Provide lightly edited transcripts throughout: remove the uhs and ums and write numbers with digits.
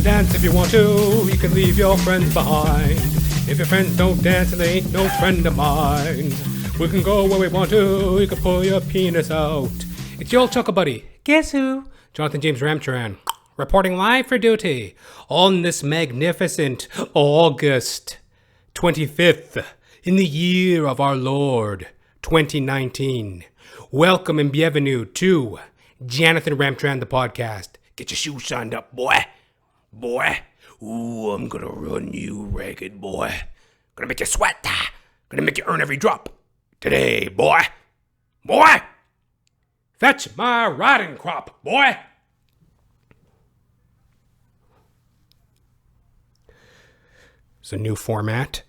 Dance if you want to, you can leave your friends behind. If your friends don't dance, then they ain't no friend of mine. We can go where we want to, you can pull your penis out. It's your old chuckle buddy. Guess who? Johnathan James Ramcharan, reporting live for duty on this magnificent August 25th in the year of our Lord, 2019. Welcome and bienvenue to Johnathan Ramcharan, the podcast. Get your shoes shined up, boy. Boy. Ooh, I'm gonna run you ragged, boy. Gonna make you sweat. Gonna make you earn every drop. Today, boy. Boy! Fetch my riding crop, boy! It's a new format.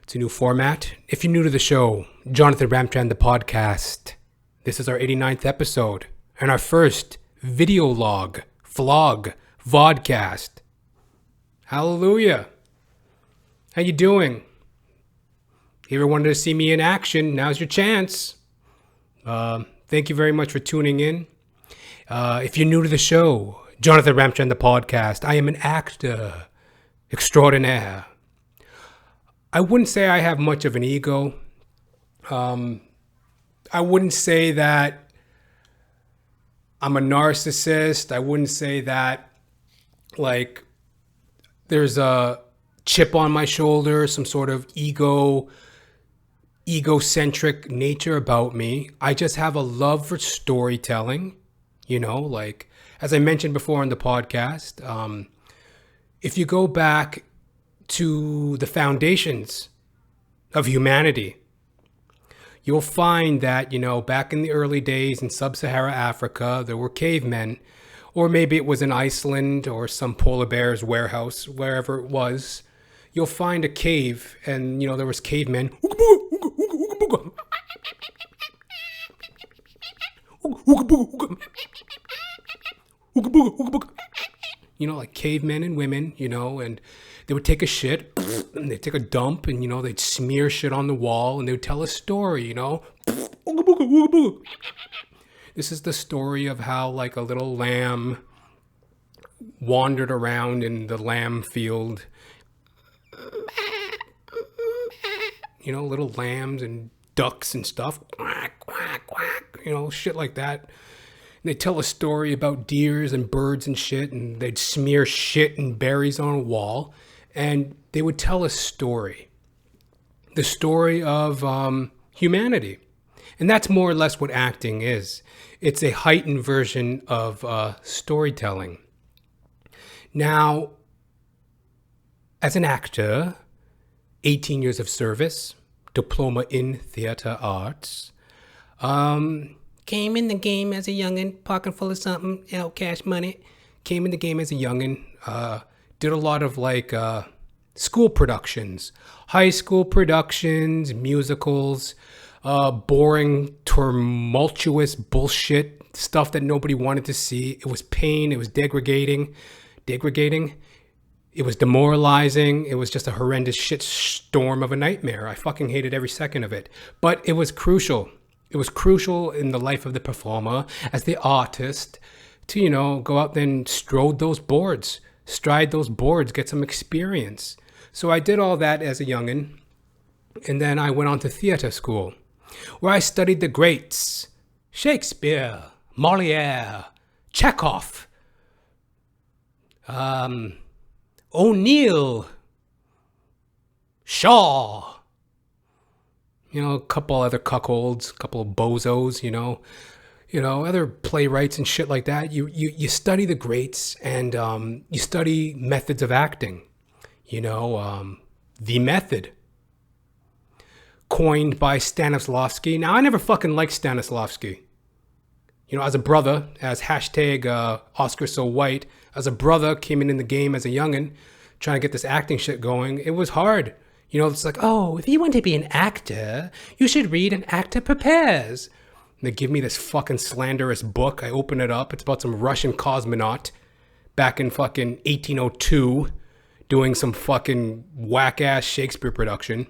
It's a new format. If you're new to the show, Johnathan Ramcharan, the podcast. This is our 89th episode and our first video log, vlog, vodcast. Hallelujah. How you doing? If you ever wanted to see me in action, now's your chance. Thank you very much for tuning in. If you're new to the show, Johnathan Ramcharan, the podcast, I am an actor extraordinaire. I wouldn't say I have much of an ego. I wouldn't say that I'm a narcissist. I wouldn't say that, like, there's a chip on my shoulder, some sort of egocentric nature about me. I just have a love for storytelling, like, as I mentioned before on the podcast, if you go back to the foundations of humanity, you'll find that, back in the early days in sub-Saharan Africa, there were cavemen, or maybe it was in Iceland or some polar bear's warehouse, wherever it was. You'll find a cave and, there was cavemen. Like cavemen and women, and they would take a shit and they'd take a dump and, they'd smear shit on the wall and they would tell a story, This is the story of how, like, a little lamb wandered around in the lamb field. Little lambs and ducks and stuff. Quack, quack, quack. Shit like that. And they tell a story about deers and birds and shit, and they'd smear shit and berries on a wall, and they would tell a story. The story of humanity. And that's more or less what acting is. It's a heightened version of storytelling. Now, as an actor, 18 years of service, diploma in theater arts, came in the game as a youngin', pocket full of something, cash money. Came in the game as a youngin', did a lot of school productions, high school productions, musicals, boring, tumultuous bullshit, stuff that nobody wanted to see. It was pain, it was degrading. It was demoralizing. It was just a horrendous shit storm of a nightmare. I fucking hated every second of it. But it was crucial. It was crucial in the life of the performer as the artist to, go out there and stride those boards, get some experience. So I did all that as a youngin'. And then I went on to theater school, where I studied the greats: Shakespeare, Molière, Chekhov, O'Neill, Shaw, a couple other cuckolds, a couple of bozos, other playwrights and shit like that. You study the greats and you study methods of acting, the method coined by Stanislavski. Now, I never fucking liked Stanislavski. As a brother, as hashtag Oscar so white, as a brother came in the game as a youngin', trying to get this acting shit going, it was hard. It's like, oh, if you want to be an actor, you should read An Actor Prepares. And they give me this fucking slanderous book. I open it up. It's about some Russian cosmonaut back in fucking 1802 doing some fucking whack-ass Shakespeare production.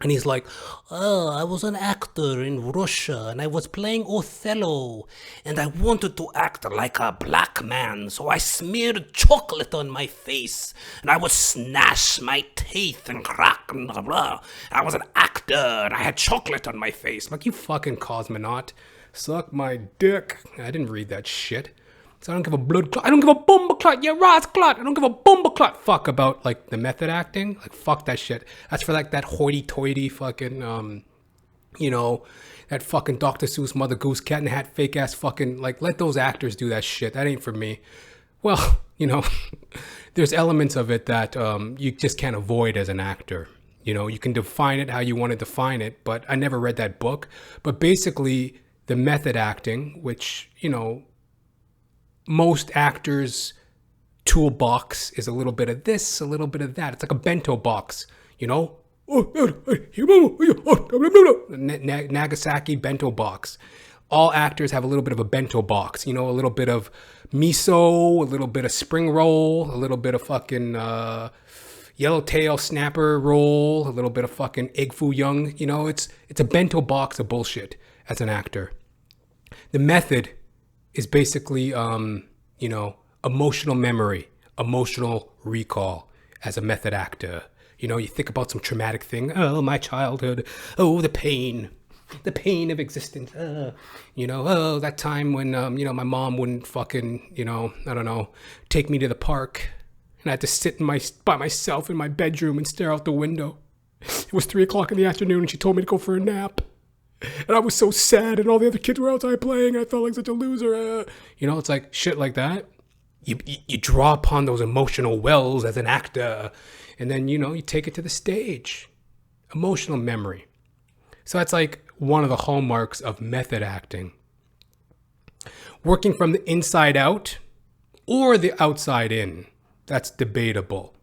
And he's like, oh, I was an actor in Russia and I was playing Othello and I wanted to act like a black man, so I smeared chocolate on my face and I would gnash my teeth and crack and blah, blah. I was an actor and I had chocolate on my face. I'm like, you fucking cosmonaut. Suck my dick. I didn't read that shit. So I don't give a blood clot. I don't give a bumble clot, you ras clot. I don't give a bumble clot fuck about like the method acting. Like fuck that shit. That's for like that hoity-toity fucking you know, that fucking Dr. Seuss Mother Goose Cat in the Hat fake ass fucking, like, let those actors do that shit. That ain't for me. Well, you know, there's elements of it that you just can't avoid as an actor. You know, you can define it how you want to define it, but I never read that book. But basically, the method acting, which, you know, most actors' toolbox is a little bit of this, a little bit of that. It's like a bento box, you know? Nagasaki bento box. All actors have a little bit of a bento box, you know, a little bit of miso, a little bit of spring roll, a little bit of fucking yellowtail snapper roll, a little bit of fucking egg foo young, you know, it's a bento box of bullshit as an actor. The method is basically, you know, emotional memory, emotional recall as a method actor. You know, you think about some traumatic thing. Oh, my childhood. Oh, the pain of existence. You know, oh, that time when, you know, my mom wouldn't fucking, you know, I don't know, take me to the park. And I had to sit by myself in my bedroom and stare out the window. It was 3:00 in the afternoon and she told me to go for a nap. And I was so sad and all the other kids were outside playing. I felt like such a loser. You know, it's like shit like that. You draw upon those emotional wells as an actor. And then, you know, you take it to the stage. Emotional memory. So that's like one of the hallmarks of method acting. Working from the inside out or the outside in. That's debatable.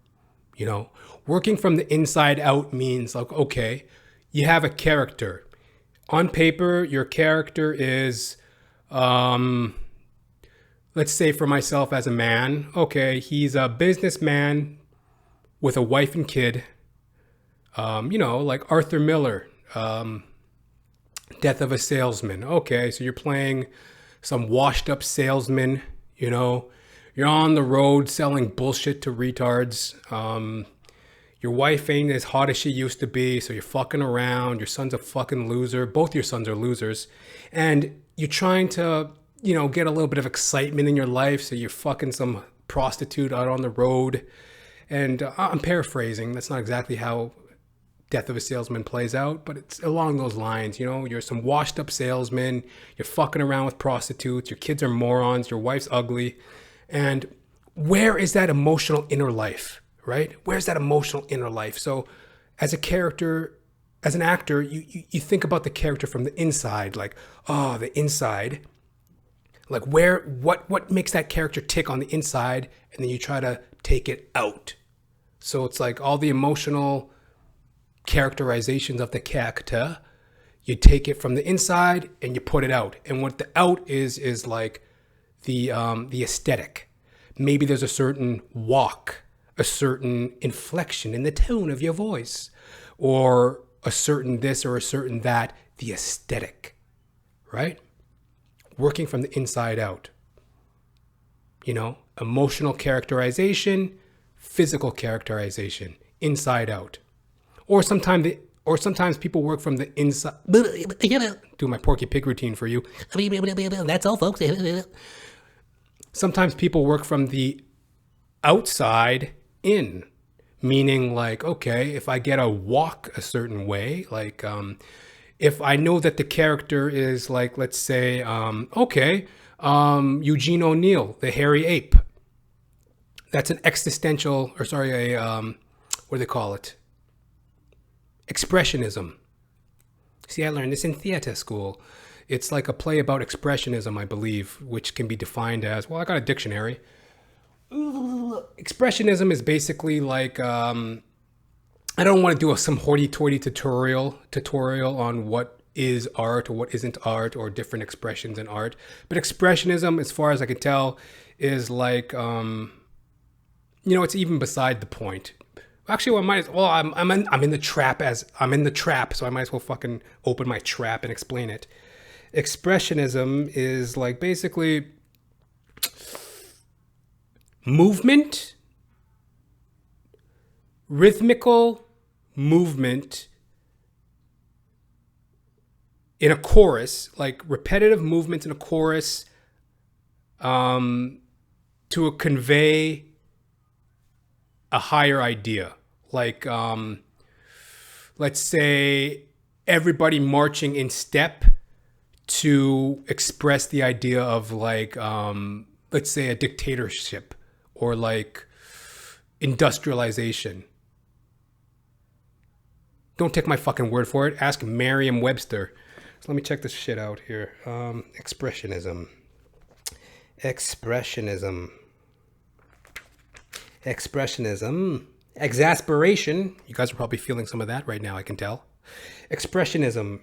You know, working from the inside out means like, okay, you have a character. On paper, your character is, let's say for myself as a man, okay, he's a businessman with a wife and kid, you know, like Arthur Miller, Death of a Salesman. Okay, so you're playing some washed up salesman, you know, you're on the road selling bullshit to retards. Your wife ain't as hot as she used to be, so you're fucking around. Your son's a fucking loser. Both your sons are losers. And you're trying to, you know, get a little bit of excitement in your life, so you're fucking some prostitute out on the road. And I'm paraphrasing. That's not exactly how Death of a Salesman plays out, but it's along those lines. You know, you're some washed up salesman. You're fucking around with prostitutes. Your kids are morons. Your wife's ugly. And where is that emotional inner life, right? Where's that emotional inner life? So as a character, as an actor, you think about the character from the inside, like, oh, the inside. Like what makes that character tick on the inside, and then you try to take it out. So it's like all the emotional characterizations of the character, you take it from the inside and you put it out. And what the out is like the aesthetic. Maybe there's a certain walk, a certain inflection in the tone of your voice, or a certain this or a certain that, the aesthetic, right? Working from the inside out. You know, emotional characterization, physical characterization, inside out. Or sometimes people work from the inside. Do my Porky Pig routine for you. That's all, folks. Sometimes people work from the outside in, meaning like, okay, if I get a walk a certain way, like if I know that the character is like, let's say, Eugene O'Neill, the hairy ape. That's an existential, what do they call it? Expressionism. See, I learned this in theater school. It's like a play about expressionism, I believe, which can be defined as, well, I got a dictionary. Expressionism is basically like, I don't want to do some hoity-toity tutorial on what is art or what isn't art or different expressions in art. But expressionism, as far as I can tell, is like, you know, it's even beside the point. Actually, well, I might as well. I'm in the trap so I might as well fucking open my trap and explain it. Expressionism is like basically movement, rhythmical movement in a chorus, like repetitive movements in a chorus, to convey a higher idea. Like, let's say everybody marching in step to express the idea of like, let's say a dictatorship or like industrialization. Don't take my fucking word for it. Ask Merriam-Webster. So let me check this shit out here. Expressionism. Exasperation. You guys are probably feeling some of that right now, I can tell. Expressionism.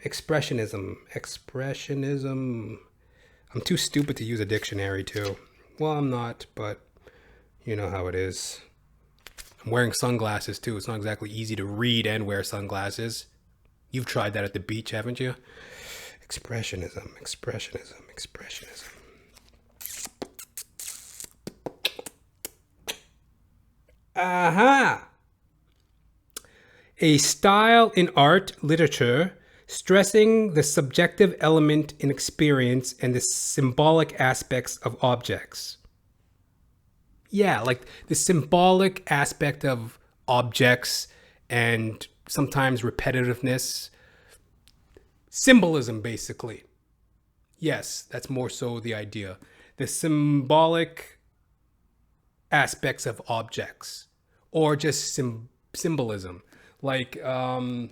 I'm too stupid to use a dictionary too. Well, I'm not, but you know how it is. I'm wearing sunglasses too. It's not exactly easy to read and wear sunglasses. You've tried that at the beach, haven't you? Expressionism. Aha! A style in art, literature, stressing the subjective element in experience and the symbolic aspects of objects. Yeah, like the symbolic aspect of objects and sometimes repetitiveness. Symbolism, basically. Yes, that's more so the idea. The symbolic aspects of objects or just symbolism. Like, I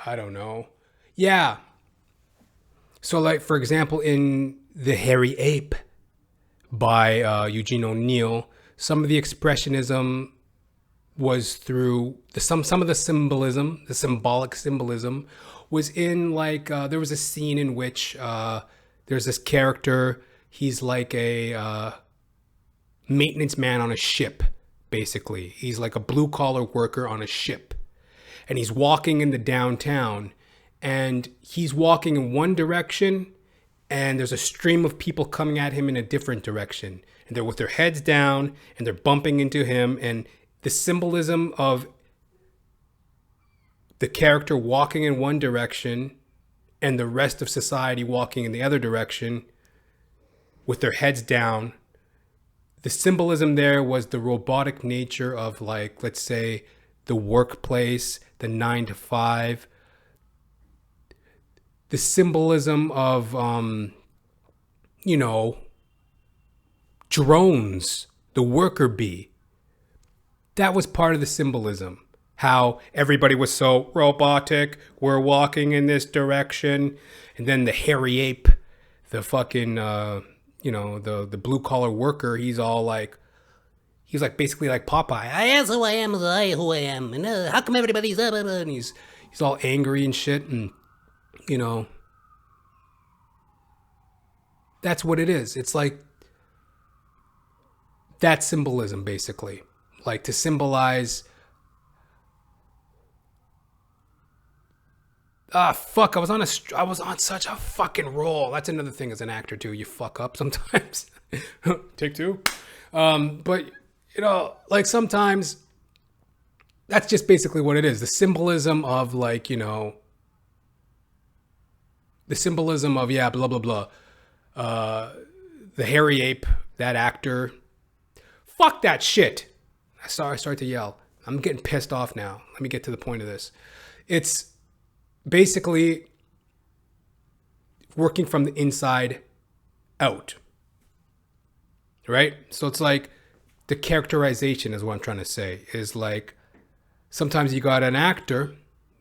don't know. Yeah. So, like, for example, in The Hairy Ape by Eugene O'Neill, some of the expressionism was through some of the symbolism, the symbolic symbolism was in like, there was a scene in which there's this character, he's like a maintenance man on a ship, basically. He's like a blue collar worker on a ship. And he's walking in the downtown and he's walking in one direction and there's a stream of people coming at him in a different direction. And they're with their heads down and they're bumping into him. And the symbolism of the character walking in one direction and the rest of society walking in the other direction with their heads down. The symbolism there was the robotic nature of, like, let's say the workplace, the 9 to 5, the symbolism of, drones, the worker bee. That was part of the symbolism. How everybody was so robotic, we're walking in this direction. And then the hairy ape, the fucking, the blue collar worker, he's like basically like Popeye. I am who I am, I who I am. And how come everybody's up? And he's all angry and shit. And, that's what it is. It's like that symbolism, basically. Like to symbolize. Fuck, I was on such a fucking roll. That's another thing as an actor too. You fuck up sometimes. Take two. But like sometimes that's just basically what it is. The symbolism of like, the symbolism of, blah, blah, blah. The hairy ape, that actor. Fuck that shit. I started to yell. I'm getting pissed off now. Let me get to the point of this. It's basically working from the inside out, right? So it's like the characterization is what I'm trying to say, is like sometimes you got an actor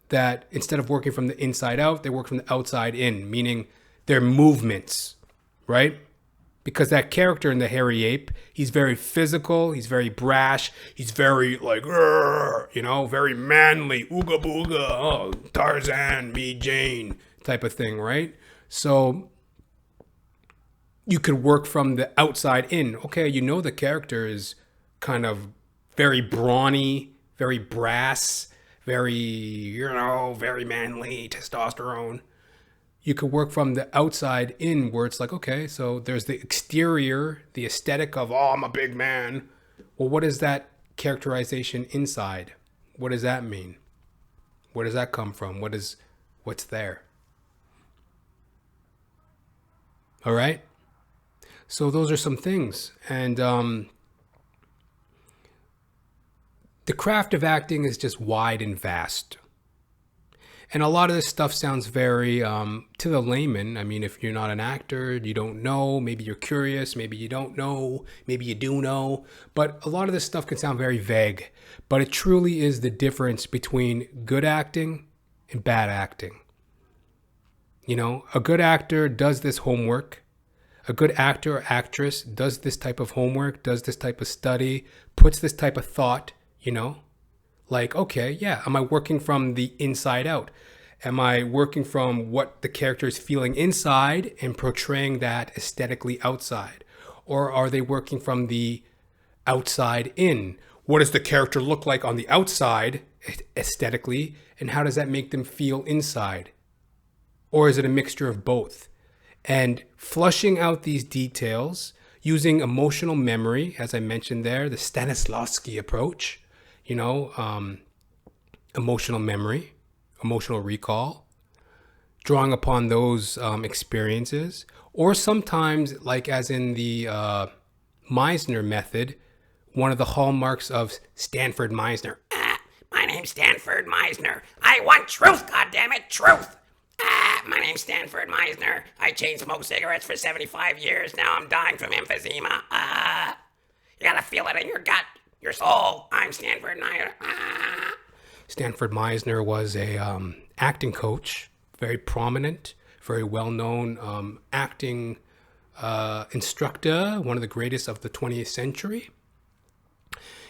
that instead of working from the inside out, they work from the outside in, meaning their movements, right? Because that character in the hairy ape, he's very physical, he's very brash, he's very like, very manly, ooga booga, oh, Tarzan, me Jane type of thing, right? So you could work from the outside in. Okay, the character is kind of very brawny, very brass, very manly, testosterone. You could work from the outside in, where it's like, okay, so there's the exterior, the aesthetic of, oh, I'm a big man. Well, what is that characterization inside? What does that mean? Where does that come from? What's there? All right. So those are some things. And the craft of acting is just wide and vast. And a lot of this stuff sounds very, to the layman, I mean, if you're not an actor, you don't know, maybe you're curious, maybe you don't know, maybe you do know, but a lot of this stuff can sound very vague. But it truly is the difference between good acting and bad acting. You know, a good actor does this homework. A good actor or actress does this type of homework, does this type of study, puts this type of thought, you know? Like, okay, yeah, am I working from the inside out? Am I working from what the character is feeling inside and portraying that aesthetically outside? Or are they working from the outside in? What does the character look like on the outside aesthetically, and how does that make them feel inside? Or is it a mixture of both? And flushing out these details using emotional memory, as I mentioned there, the Stanislavski approach, you know, emotional memory, emotional recall, drawing upon those experiences, or sometimes, like as in the Meisner method, one of the hallmarks of Stanford Meisner. My name's Stanford Meisner. I want truth, goddammit, truth. My name's Stanford Meisner. I chain smoked cigarettes for 75 years. Now I'm dying from emphysema. You gotta feel it in your gut, your soul. I'm Stanford Meisner. Stanford Meisner was a acting coach, very prominent, very well-known acting instructor, one of the greatest of the 20th century.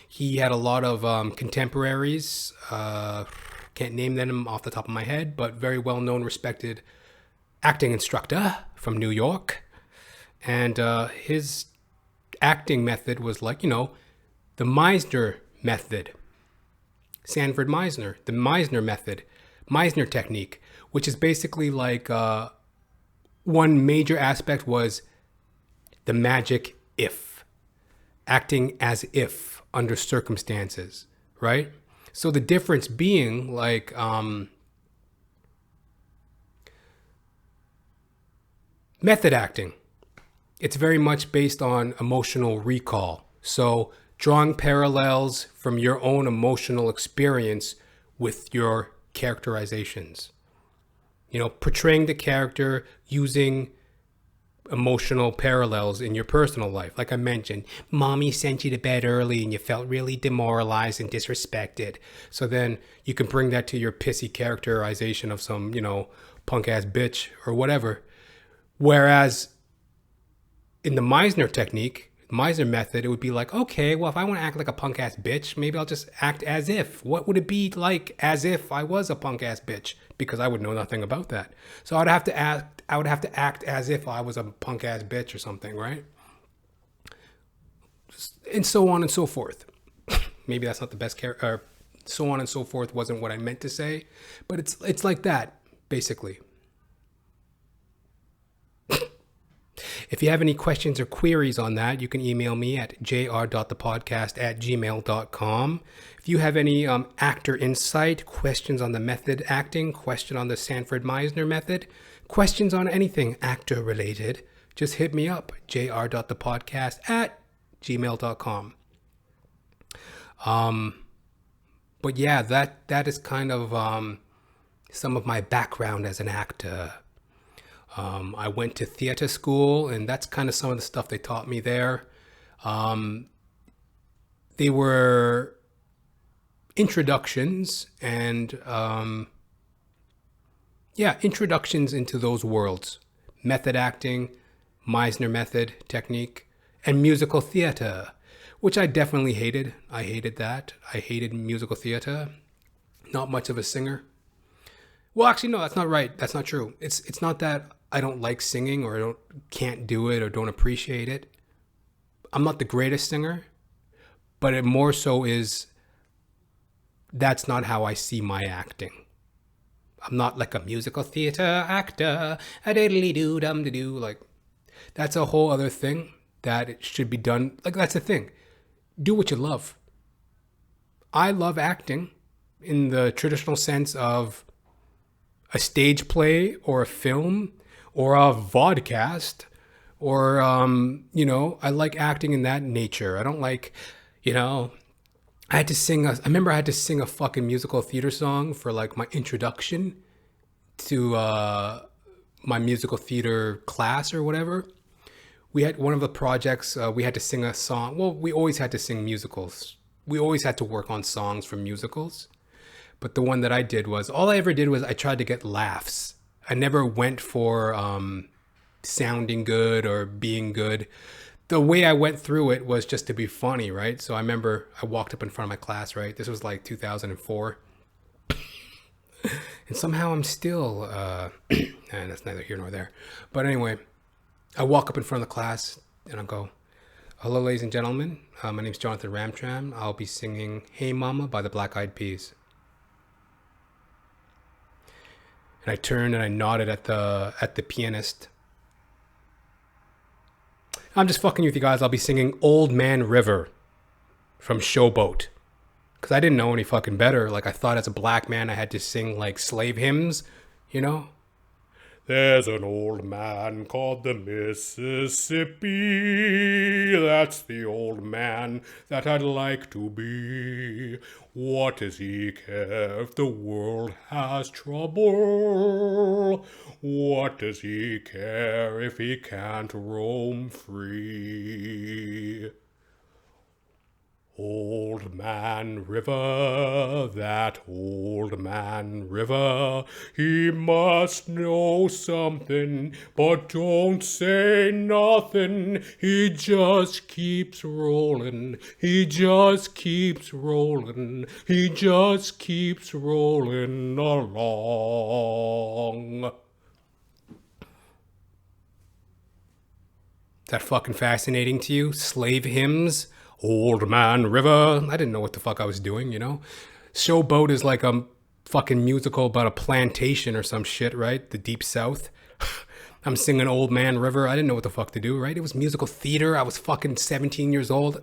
He had a lot of contemporaries, can't name them off the top of my head, but very well-known, respected acting instructor from New York. And his acting method was like, you know, the Meisner method. Stanford Meisner, the Meisner method, Meisner technique, which is basically like one major aspect was the magic if. Acting as if under circumstances, right? So the difference being like method acting. It's very much based on emotional recall. So drawing parallels from your own emotional experience with your characterizations. You know, portraying the character using emotional parallels in your personal life. Like I mentioned, mommy sent you to bed early and you felt really demoralized and disrespected. So then you can bring that to your pissy characterization of some, you know, punk ass bitch or whatever. Whereas in the Meisner technique, Meisner method, it would be like, okay, well, if I want to act like a punk ass bitch, maybe I'll just act as if. What would it be like as if I was a punk ass bitch? Because I would know nothing about that. So I would have to act as if I was a punk ass bitch or something, right? And so on and so forth. Maybe that's not the best character. So on and so forth wasn't what I meant to say, but it's like that basically. If you have any questions or queries on that, you can email me at jr.thepodcast@gmail.com. If you have any actor insight, questions on the method acting, question on the Stanford Meisner method, questions on anything actor related, just hit me up, jr.thepodcast@gmail.com. But yeah, that is kind of some of my background as an actor. I went to theater school, and that's kind of some of the stuff they taught me there. They were introductions and, introductions into those worlds. Method acting, Meisner method technique, and musical theater, which I definitely hated. I hated that. I hated musical theater. Not much of a singer. Well, actually, no, that's not right. That's not true. It's not that I don't like singing or can't do it or don't appreciate it. I'm not the greatest singer, but it more so is, that's not how I see my acting. I'm not like a musical theater actor, a diddly-doo, dum-de-doo. Like, that's a whole other thing that it should be done. Like, that's the thing. Do what you love. I love acting in the traditional sense of a stage play or a film or a vodcast or, I like acting in that nature. I don't like, I remember I had to sing a fucking musical theater song for like my introduction to my musical theater class or whatever. We had one of the projects, we had to sing a song. Well, we always had to sing musicals. We always had to work on songs for musicals. But the one that I did was, all I ever did was I tried to get laughs. I never went for sounding good or being good. The way I went through it was just to be funny, right? So I remember I walked up in front of my class, right? This was like 2004. And somehow I'm still, and that's neither here nor there. But anyway, I walk up in front of the class and I go, "Hello, ladies and gentlemen. My name's Johnathan Ramcharan. I'll be singing Hey Mama by the Black Eyed Peas." And I turned and I nodded at the pianist. "I'm just fucking with you guys. I'll be singing Old Man River from Showboat." Because I didn't know any fucking better. Like, I thought as a black man I had to sing like slave hymns, There's an old man called the Mississippi. That's the old man that I'd like to be. What does he care if the world has trouble? What does he care if he can't roam free? Old Man River, that old man River, he must know something, but don't say nothing. He just keeps rolling, he just keeps rolling, he just keeps rolling along. Is that fucking fascinating to you? Slave hymns? Old Man River. I didn't know what the fuck I was doing, Showboat is like a fucking musical about a plantation or some shit, right? The Deep South. I'm singing Old Man River. I didn't know what the fuck to do, right? It was musical theater. I was fucking 17 years old.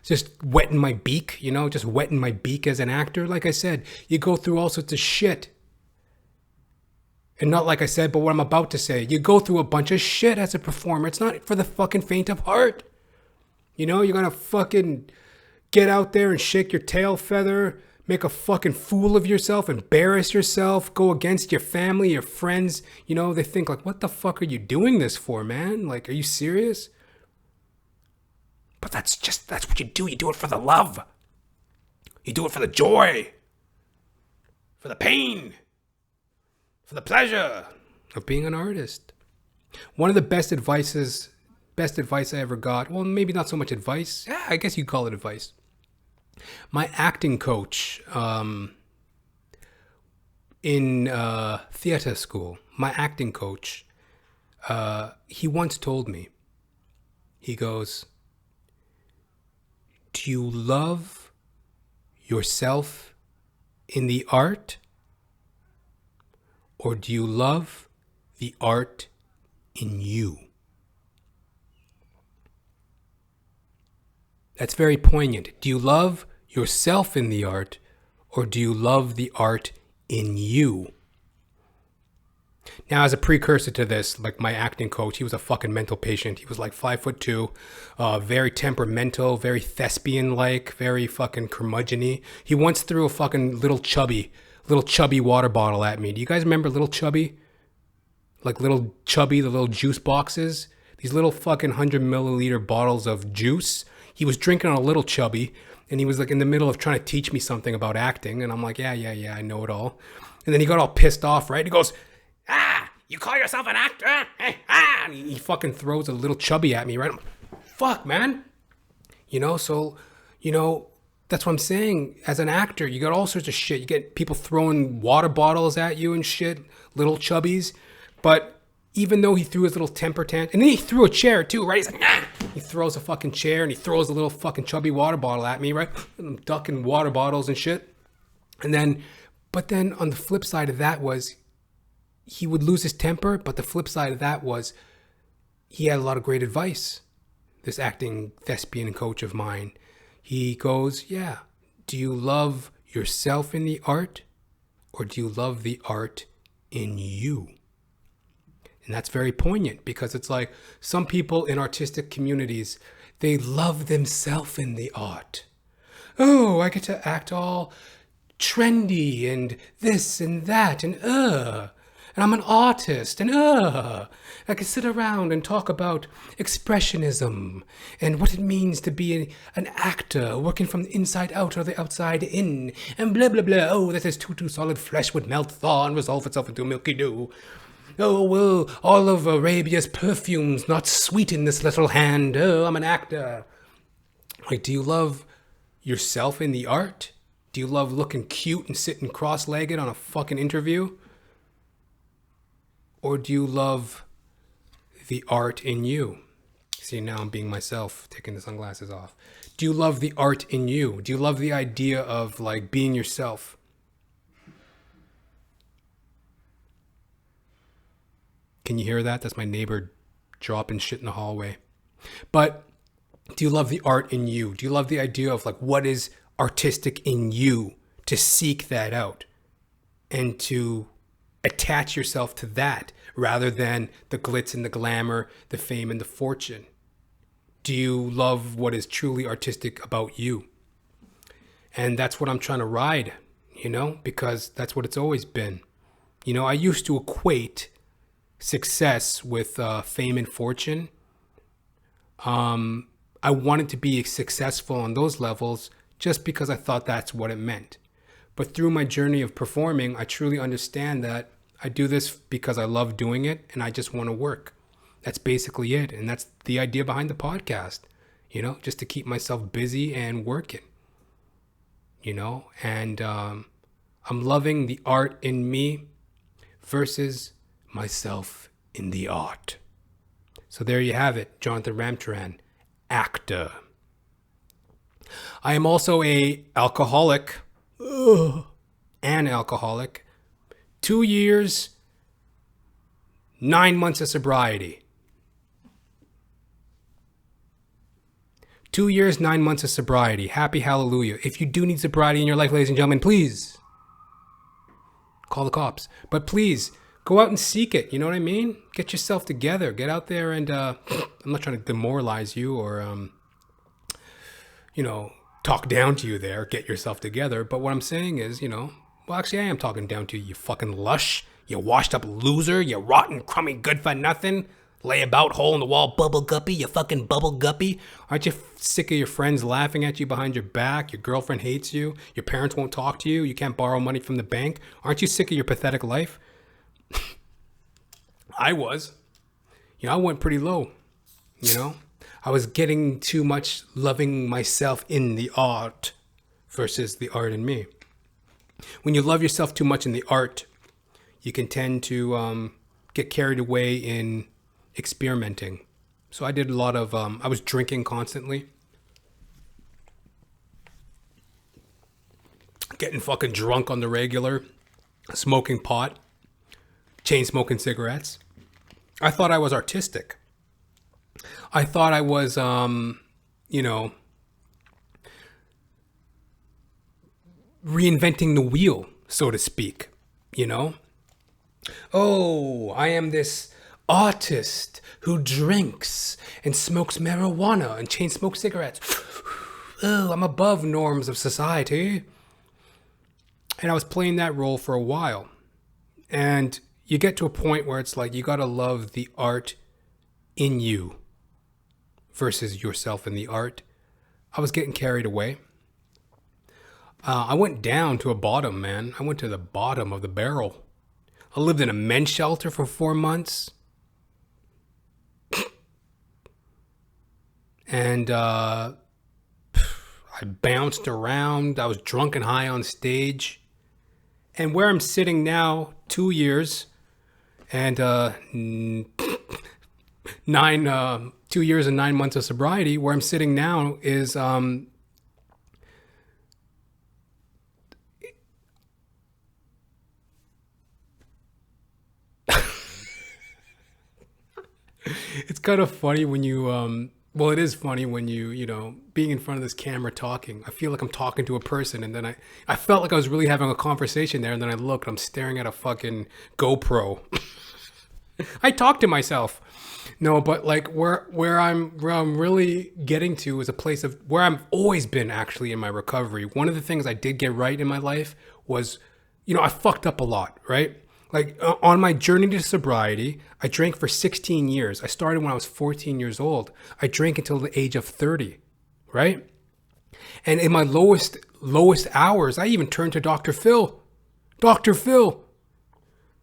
Just wetting my beak, just wetting my beak as an actor. Like I said, you go through all sorts of shit. And not like I said, but what I'm about to say. You go through a bunch of shit as a performer. It's not for the fucking faint of heart. You're gonna fucking get out there and shake your tail feather, make a fucking fool of yourself, embarrass yourself, go against your family, your friends. They think like, what the fuck are you doing this for, man? Like, are you serious? But that's what you do. You do it for the love. You do it for the joy, for the pain, for the pleasure of being an artist. One of the best advice I ever got, well, maybe not so much advice. Yeah, I guess you'd call it advice. My acting coach in theater school, he once told me, he goes, "Do you love yourself in the art, or do you love the art in you?" That's very poignant. Do you love yourself in the art, or do you love the art in you? Now, as a precursor to this, like my acting coach, he was a fucking mental patient. He was like 5'2", very temperamental, very thespian-like, very fucking curmudgeon-y. He once threw a fucking little chubby water bottle at me. Do you guys remember Little Chubby? Like Little Chubby, the little juice boxes? These little fucking 100 milliliter bottles of juice. He was drinking on a Little Chubby, and he was like in the middle of trying to teach me something about acting. And I'm like, yeah, I know it all. And then he got all pissed off, right? He goes, you call yourself an actor? And he fucking throws a Little Chubby at me, right? I'm like, fuck, man. So, that's what I'm saying. As an actor, you got all sorts of shit. You get people throwing water bottles at you and shit, Little Chubbies. But even though he threw his little temper tantrum, and then he threw a chair too, right? He's like, He throws a fucking chair and he throws a little fucking chubby water bottle at me, right? And I'm ducking water bottles and shit. But then on the flip side of that was he would lose his temper. But the flip side of that was he had a lot of great advice. This acting thespian coach of mine, he goes, yeah, do you love yourself in the art or do you love the art in you? And that's very poignant because it's like some people in artistic communities, they love themselves in the art. Oh, I get to act all trendy and this and that and I'm an artist and I can sit around and talk about expressionism and what it means to be an actor working from the inside out or the outside in and blah blah blah. Oh, that is too solid flesh would melt, thaw and resolve itself into milky dew. Oh, well, all of Arabia's perfumes not sweeten this little hand. Oh, I'm an actor. Like, do you love yourself in the art? Do you love looking cute and sitting cross-legged on a fucking interview? Or do you love the art in you? See, now I'm being myself, taking the sunglasses off. Do you love the art in you? Do you love the idea of, like, being yourself? Can you hear that? That's my neighbor dropping shit in the hallway. But do you love the art in you? Do you love the idea of, like, what is artistic in you, to seek that out and to attach yourself to that rather than the glitz and the glamour, the fame and the fortune? Do you love what is truly artistic about you? And that's what I'm trying to ride, because that's what it's always been. I used to equate success with fame and fortune. I wanted to be successful on those levels just because I thought that's what it meant. But through my journey of performing, I truly understand that I do this because I love doing it and I just want to work. That's basically it. And that's the idea behind the podcast, just to keep myself busy and working, and I'm loving the art in me versus myself in the art. So there you have it, Johnathan Ramcharan, actor. I am also an alcoholic. 2 years, 9 months of sobriety. 2 years, 9 months of sobriety. Happy hallelujah. If you do need sobriety in your life, ladies and gentlemen, please call the cops. But please, go out and seek it. You know what I mean? Get yourself together. Get out there and, I'm not trying to demoralize you or, talk down to you there. Get yourself together. But what I'm saying is, well, actually, I am talking down to you, you fucking lush. You washed up loser. You rotten, crummy, good for nothing. Lay about, hole in the wall, bubble guppy. You fucking bubble guppy. Aren't you sick of your friends laughing at you behind your back? Your girlfriend hates you. Your parents won't talk to you. You can't borrow money from the bank. Aren't you sick of your pathetic life? I was. I went pretty low. I was getting too much loving myself in the art versus the art in me. When you love yourself too much in the art, you can tend to get carried away in experimenting. So I did a lot of, I was drinking constantly. Getting fucking drunk on the regular. Smoking pot. Chain smoking cigarettes. I thought I was artistic. I thought I was, reinventing the wheel, so to speak, Oh, I am this artist who drinks and smokes marijuana and chain smokes cigarettes. Oh, I'm above norms of society. And I was playing that role for a while. And you get to a point where it's like you got to love the art in you versus yourself in the art. I was getting carried away. I went down to a bottom, man. I went to the bottom of the barrel. I lived in a men's shelter for 4 months. And I bounced around. I was drunk and high on stage. And where I'm sitting now, 2 years and 9 2 years and 9 months of sobriety, where I'm sitting now is it's kind of funny when you well, it is funny when you know, being in front of this camera talking. I feel like I'm talking to a person, and then I felt like I was really having a conversation there, and then I looked, I'm staring at a fucking GoPro. I talk to myself. No, but like where I'm really getting to is a place of where I've always been actually in my recovery. One of the things I did get right in my life was, you know, I fucked up a lot, right? Like on my journey to sobriety, I drank for 16 years. I started when I was 14 years old. I drank until the age of 30, right? And in my lowest hours, I even turned to Dr. Phil. Dr. Phil.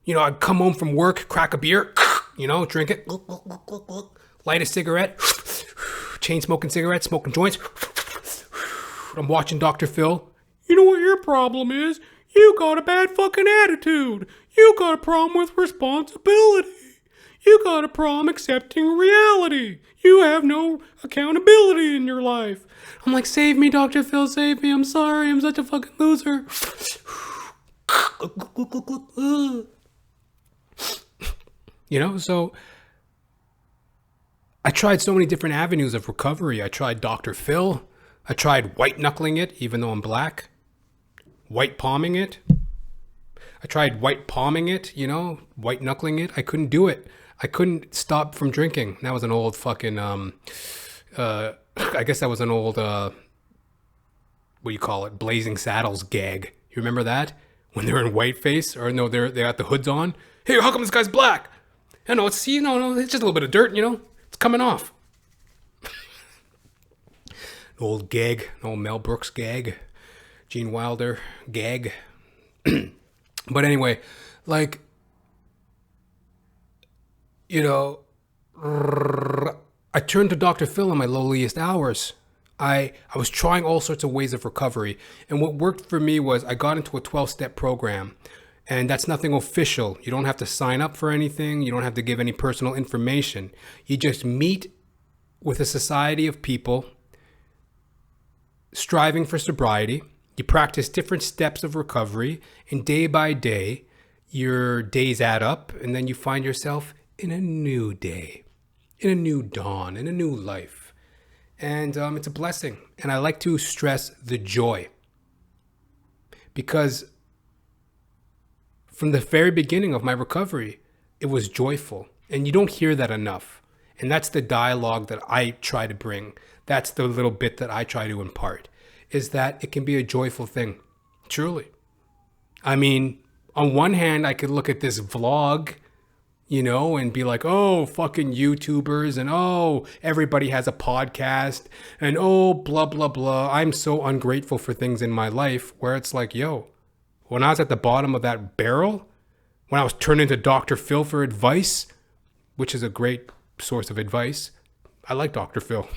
You know, I'd come home from work, crack a beer, you know, drink it, light a cigarette, chain smoking cigarettes, smoking joints. I'm watching Dr. Phil. You know what your problem is? You got a bad fucking attitude. You got a problem with responsibility. You got a problem accepting reality. You have no accountability in your life. I'm like, save me, Dr. Phil, save me. I'm sorry. I'm such a fucking loser. You know, so I tried so many different avenues of recovery. I tried Dr. Phil. I tried white knuckling it, even though I'm black. White palming it. I tried white palming it, you know, white knuckling it. I couldn't do it. I couldn't stop from drinking. That was an old fucking, I guess that was an old, what do you call it? Blazing Saddles gag. You remember that? When they're in whiteface, or no, they got the hoods on. Hey, how come this guy's black? I know, it's, you know, it's just a little bit of dirt, you know, it's coming off. An old gag, an old Mel Brooks gag, Gene Wilder gag. But anyway, like, you know, I turned to Dr. Phil in my lowliest hours. I was trying all sorts of ways of recovery. And what worked for me was I got into a 12-step program. And that's nothing official. You don't have to sign up for anything. You don't have to give any personal information. You just meet with a society of people striving for sobriety. You practice different steps of recovery, and day by day, your days add up, and then you find yourself in a new day, in a new dawn, in a new life. And it's a blessing. And I like to stress the joy, because from the very beginning of my recovery, it was joyful. And you don't hear that enough. And that's the dialogue that I try to bring. That's the little bit that I try to impart, is that it can be a joyful thing. Truly. I mean, on one hand, I could look at this vlog, you know, and be like, oh, fucking YouTubers, and oh, everybody has a podcast, and oh, blah, blah, blah. I'm so ungrateful for things in my life, where it's like, yo, when I was at the bottom of that barrel, when I was turned into Dr. Phil for advice, which is a great source of advice. I like Dr. Phil.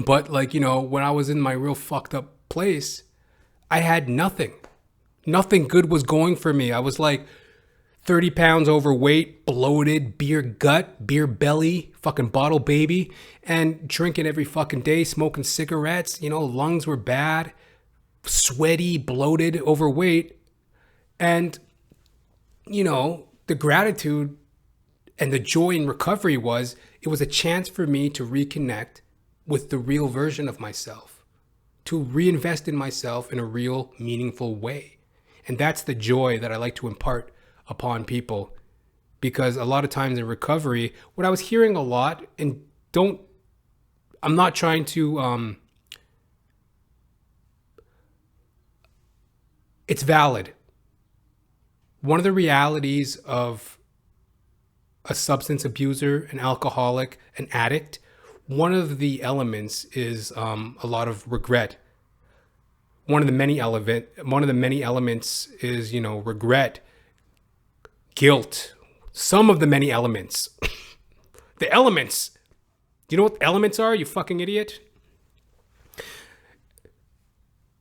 But like, you know, when I was in my real fucked up place, I had nothing. Nothing good was going for me. I was like 30 pounds overweight, bloated, beer gut, beer belly, fucking bottle baby, and drinking every fucking day, smoking cigarettes. You know, lungs were bad, sweaty, bloated, overweight. And, you know, the gratitude and the joy in recovery was, it was a chance for me to reconnect with the real version of myself, to reinvest in myself in a real, meaningful way. And that's the joy that I like to impart upon people, because a lot of times in recovery, what I was hearing a lot, and I'm not trying to, it's valid. One of the realities of a substance abuser, an alcoholic, an addict, one of the elements is a lot of regret. One of the many elements is, you know, regret, guilt. Some of the many elements. The elements. Do you know what elements are, you fucking idiot?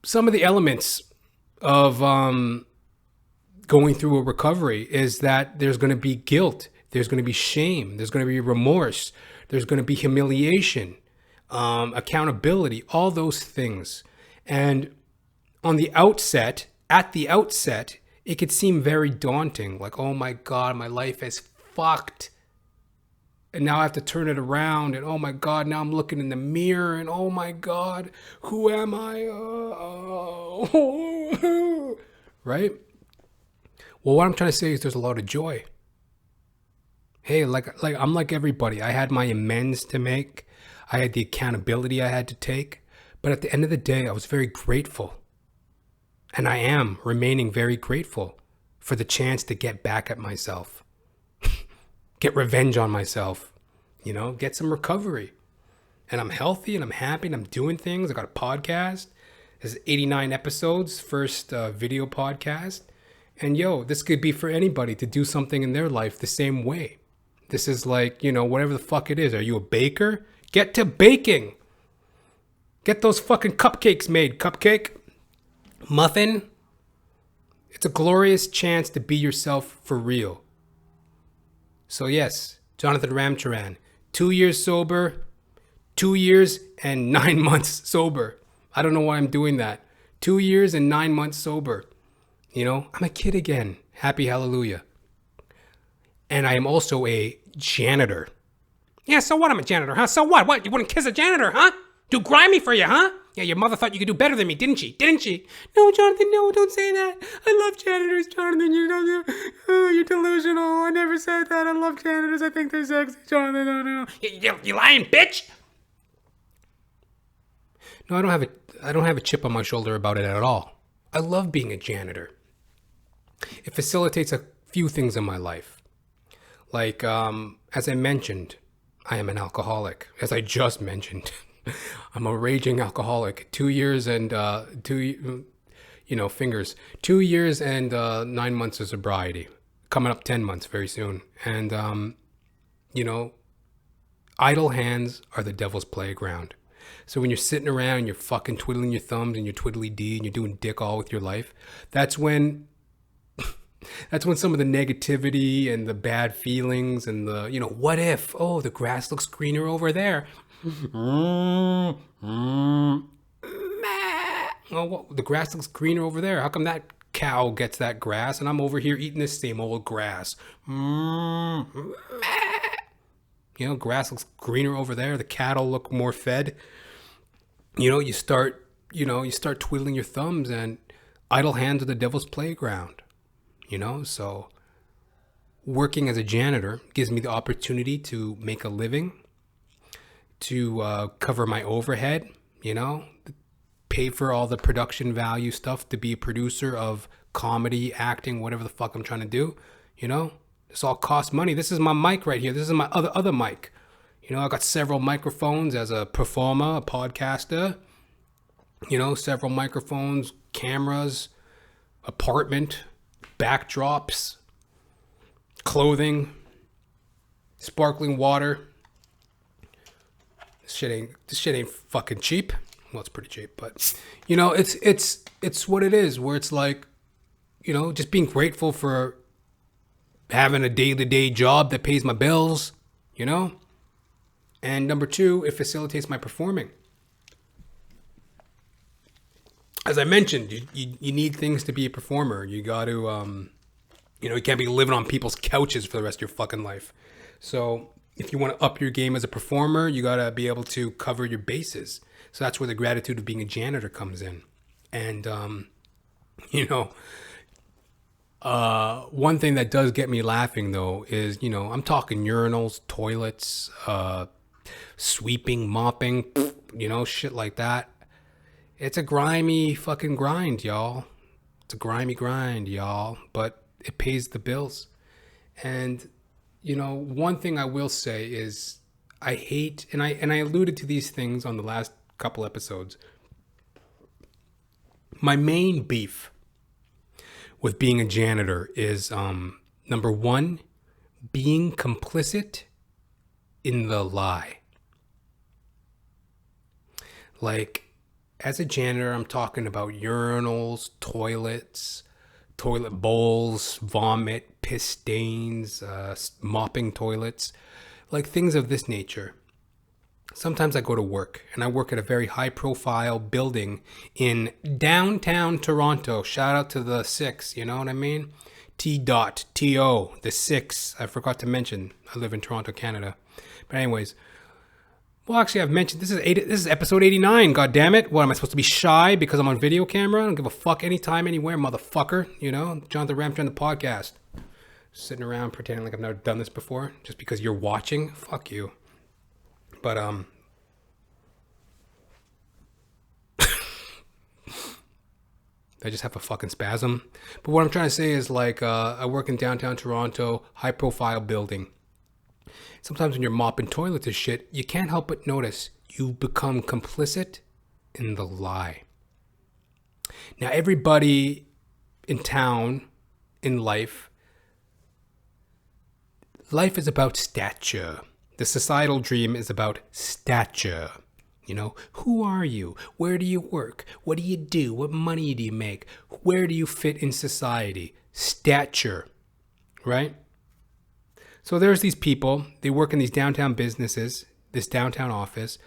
Some of the elements of going through a recovery is that there's going to be guilt. There's going to be shame. There's going to be remorse. There's going to be humiliation, accountability, all those things. And at the outset, it could seem very daunting. Like, oh my God, my life is fucked. And now I have to turn it around. And oh my God, now I'm looking in the mirror. And oh my God, who am I? Right? Well, what I'm trying to say is there's a lot of joy. Hey, like I'm like everybody. I had my amends to make. I had the accountability I had to take. But at the end of the day, I was very grateful. And I am remaining very grateful for the chance to get back at myself. Get revenge on myself. Get some recovery. And I'm healthy and I'm happy and I'm doing things. I got a podcast. There's 89 episodes, first video podcast. And this could be for anybody to do something in their life the same way. This is like, whatever the fuck it is. Are you a baker? Get to baking. Get those fucking cupcakes made. Cupcake, muffin. It's a glorious chance to be yourself for real. So yes, Johnathan Ramcharan, 2 years sober, 2 years and 9 months sober. I don't know why I'm doing that. 2 years and 9 months sober. I'm a kid again. Happy hallelujah. And I am also a janitor. Yeah, so what? I'm a janitor, huh? So what? What? You wouldn't kiss a janitor, huh? Do grimy for you, huh? Yeah, your mother thought you could do better than me, didn't she? No, Johnathan, no, don't say that. I love janitors, Johnathan. You're delusional. I never said that. I love janitors. I think they're sexy, Johnathan. No. You lying bitch? No, I don't have a chip on my shoulder about it at all. I love being a janitor. It facilitates a few things in my life. Like, as I mentioned, I am an alcoholic. As I just mentioned, I'm a raging alcoholic. 2 years and 2 years and 9 months of sobriety. Coming up 10 months very soon. And, idle hands are the devil's playground. So when you're sitting around and you're fucking twiddling your thumbs and you're twiddly D and you're doing dick all with your life, that's when some of the negativity and the bad feelings and the, what if, oh, the grass looks greener over there. Oh, well, the grass looks greener over there. How come that cow gets that grass and I'm over here eating this same old grass? Grass looks greener over there. The cattle look more fed. You start twiddling your thumbs, and idle hands are the devil's playground. So working as a janitor gives me the opportunity to make a living, to cover my overhead, pay for all the production value stuff to be a producer of comedy, acting, whatever the fuck I'm trying to do. This all costs money. This is my mic right here. This is my other mic. I got several microphones as a performer, a podcaster. Several microphones, cameras, apartment, backdrops, clothing, sparkling water. This shit ain't fucking cheap. Well, it's pretty cheap, but it's what it is. Where it's like, just being grateful for having a day-to-day job that pays my bills. And number two, it facilitates my performing. As I mentioned, you need things to be a performer. You got to, you can't be living on people's couches for the rest of your fucking life. So if you want to up your game as a performer, you got to be able to cover your bases. So that's where the gratitude of being a janitor comes in. And, one thing that does get me laughing, though, is, I'm talking urinals, toilets, sweeping, mopping, shit like that. It's a grimy fucking grind, y'all. It's a grimy grind, y'all. But it pays the bills. And, one thing I will say is I hate, and I alluded to these things on the last couple episodes. My main beef with being a janitor is, number one, being complicit in the lie. Like, as a janitor, I'm talking about urinals, toilets, toilet bowls, vomit, piss stains, mopping toilets, like things of this nature. Sometimes I go to work, and I work at a very high-profile building in downtown Toronto. Shout out to the 6, you know what I mean? T.O, the 6. I forgot to mention, I live in Toronto, Canada. But anyways, well, actually, I've mentioned, this is episode 89, God damn it. What, am I supposed to be shy because I'm on video camera? I don't give a fuck anytime, anywhere, motherfucker. You know, Johnathan Ramcharan, the podcast. Sitting around pretending like I've never done this before just because you're watching. Fuck you. But, I just have a fucking spasm. But what I'm trying to say is, like, I work in downtown Toronto, high-profile building. Sometimes when you're mopping toilets and shit, you can't help but notice you become complicit in the lie. Now, everybody in town, in life is about stature. The societal dream is about stature. You know, who are you? Where do you work? What do you do? What money do you make? Where do you fit in society? Stature, right? So there's these people, they work in these downtown businesses, this downtown office,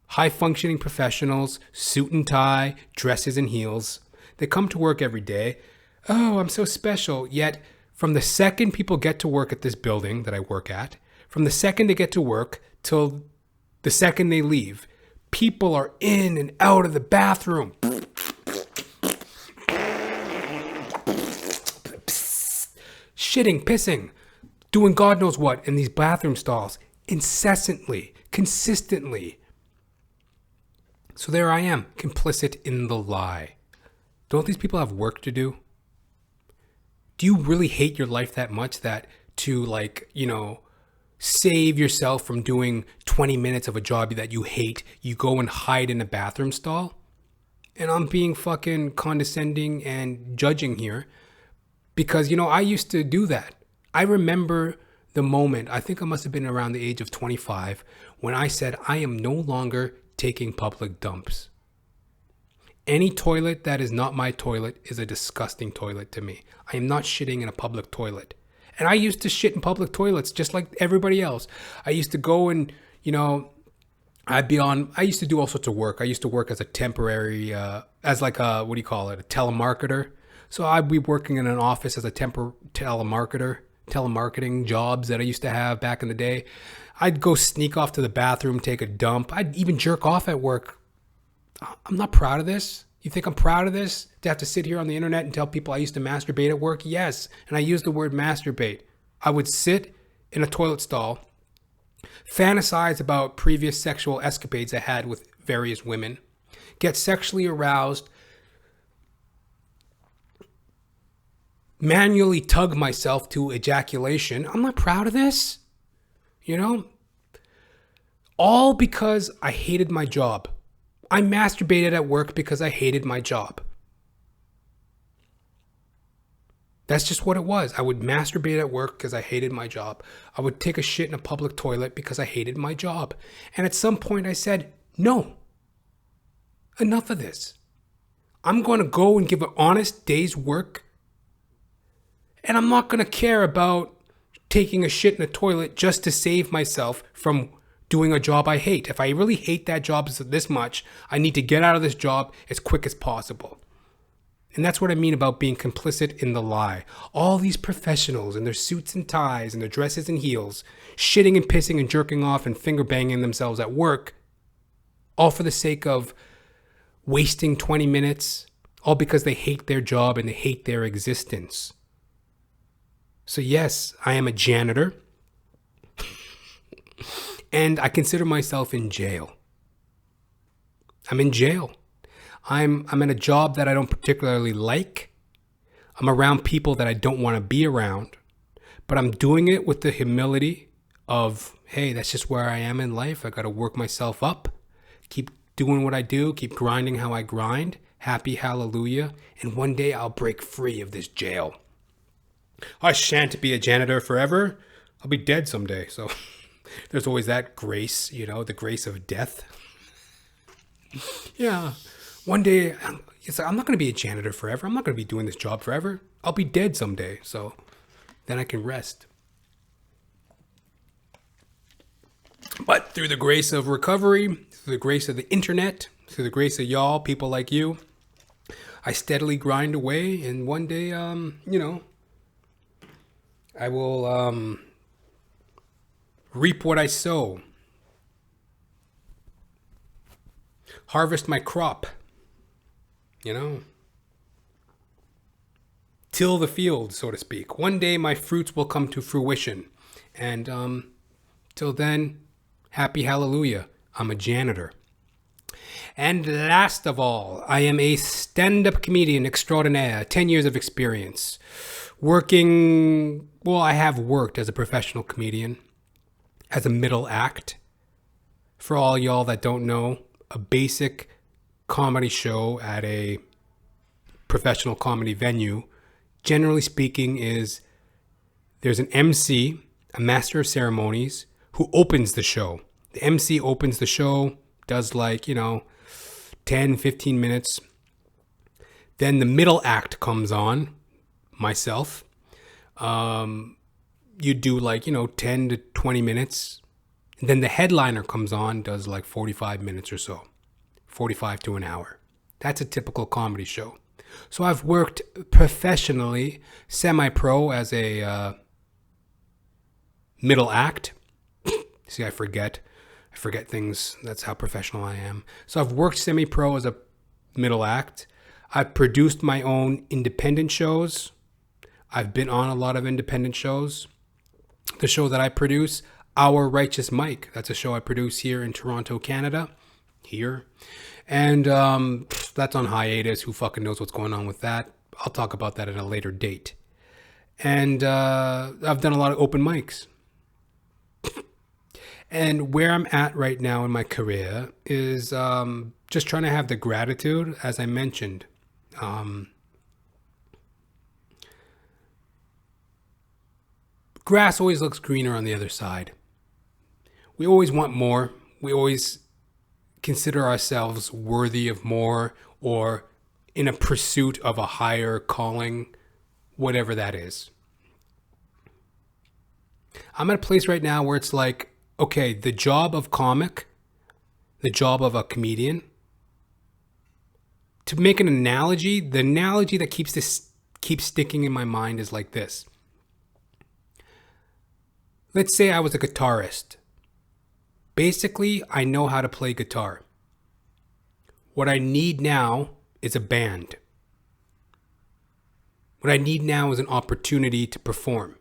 high-functioning professionals, suit and tie, dresses and heels. They come to work every day. Oh, I'm so special. Yet, from the second people get to work at this building that I work at, from the second they get to work till the second they leave, people are in and out of the bathroom. Shitting, pissing, doing God knows what in these bathroom stalls, incessantly, consistently. So there I am, complicit in the lie. Don't these people have work to do? Do you really hate your life that much that to, like, you know, save yourself from doing 20 minutes of a job that you hate, you go and hide in a bathroom stall? And I'm being fucking condescending and judging here because, you know, I used to do that. I remember the moment, I think I must have been around the age of 25, when I said I am no longer taking public dumps. Any toilet that is not my toilet is a disgusting toilet to me. I am not shitting in a public toilet. And I used to shit in public toilets just like everybody else. I used to go and, you know, I used to do all sorts of work. I used to work as a temporary, as like a, what do you call it, a telemarketer. So I'd be working in an office as a telemarketing jobs that I used to have back in the day. I'd go sneak off to the bathroom, take a dump. I'd even jerk off at work. I'm not proud of this. You think I'm proud of this? To have to sit here on the internet and tell people I used to masturbate at work? Yes. And I use the word masturbate. I would sit in a toilet stall, fantasize about previous sexual escapades I had with various women, get sexually aroused, manually tug myself to ejaculation. I'm not proud of this. You know? All because I hated my job. I masturbated at work because I hated my job. That's just what it was. I would masturbate at work because I hated my job. I would take a shit in a public toilet because I hated my job. And at some point I said, no, enough of this. I'm going to go and give an honest day's work. And I'm not going to care about taking a shit in a toilet just to save myself from doing a job I hate. If I really hate that job this much, I need to get out of this job as quick as possible. And that's what I mean about being complicit in the lie. All these professionals in their suits and ties and their dresses and heels, shitting and pissing and jerking off and finger banging themselves at work, all for the sake of wasting 20 minutes, all because they hate their job and they hate their existence. So yes, I am a janitor. And I consider myself in jail. I'm in jail. I'm in a job that I don't particularly like. I'm around people that I don't want to be around. But I'm doing it with the humility of, hey, that's just where I am in life. I got to work myself up. Keep doing what I do. Keep grinding how I grind. Happy hallelujah. And one day I'll break free of this jail. I shan't be a janitor forever. I'll be dead someday. So there's always that grace, you know, the grace of death. Yeah. One day, It's like, I'm not going to be a janitor forever. I'm not going to be doing this job forever. I'll be dead someday. So then I can rest. But through the grace of recovery, through the grace of the internet, through the grace of y'all, people like you, I steadily grind away. And one day, I will reap what I sow. Harvest my crop. Till the field, so to speak. One day my fruits will come to fruition. And till then, happy hallelujah. I'm a janitor. And last of all, I am a stand-up comedian extraordinaire, 10 years of experience. I have worked as a professional comedian, as a middle act. For all y'all that don't know, a basic comedy show at a professional comedy venue, generally speaking, is there's an MC, a master of ceremonies, who opens the show. The MC opens the show, does 10, 15 minutes. Then the middle act comes on, myself. You do 10 to 20 minutes. And then the headliner comes on, does 45 minutes or so. 45 to an hour. That's a typical comedy show. So I've worked professionally, semi-pro as a middle act. See, I forget things. That's how professional I am. So I've worked semi-pro as a middle act. I've produced my own independent shows. I've been on a lot of independent shows. The show that I produce, Our Righteous Mike. That's a show I produce here in Toronto, Canada. Here. And that's on hiatus. Who fucking knows what's going on with that? I'll talk about that at a later date. And I've done a lot of open mics. And where I'm at right now in my career is just trying to have the gratitude, as I mentioned. Grass always looks greener on the other side. We always want more. We always consider ourselves worthy of more, or in a pursuit of a higher calling, whatever that is. I'm at a place right now where it's like, okay, the job of comic, the job of a comedian, to make an analogy, the analogy that keeps sticking in my mind is like this. Let's say I was a guitarist. Basically, I know how to play guitar. What I need now is a band. What I need now is an opportunity to perform.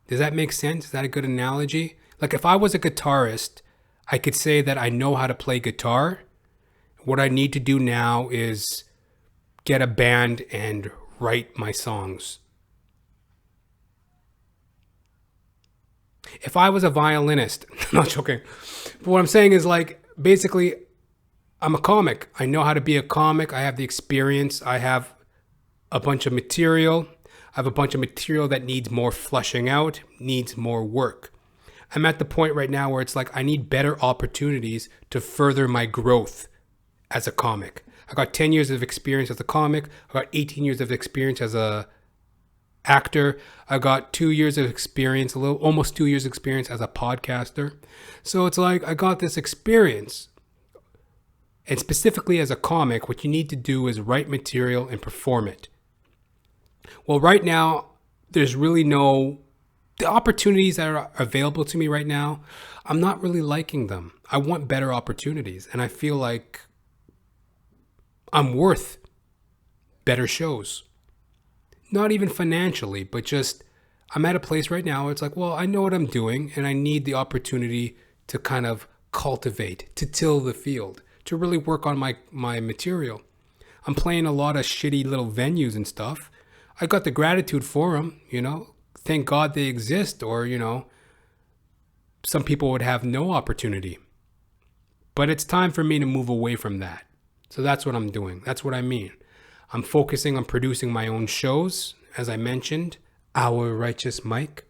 Does that make sense? Is that a good analogy? Like if I was a guitarist, I could say that I know how to play guitar. What I need to do now is get a band and write my songs. If I was a violinist, I'm not joking, but what I'm saying is basically, I'm a comic. I know how to be a comic. I have the experience. I have a bunch of material. I have a bunch of material that needs more flushing out, needs more work. I'm at the point right now where it's I need better opportunities to further my growth as a comic. I got 10 years of experience as a comic. I got 18 years of experience as a actor. I got 2 years of experience, almost 2 years experience as a podcaster. So it's I got this experience. And specifically as a comic, what you need to do is write material and perform it. Well, right now, there's really the opportunities that are available to me right now, I'm not really liking them. I want better opportunities. And I feel like I'm worth better shows. Not even financially, but just I'm at a place right now where it's I know what I'm doing and I need the opportunity to kind of cultivate, to till the field, to really work on my material. I'm playing a lot of shitty little venues and stuff. I got the gratitude for them, Thank God they exist, or, some people would have no opportunity. But it's time for me to move away from that. So that's what I'm doing. That's what I mean. I'm focusing on producing my own shows, as I mentioned, Our Righteous Mike.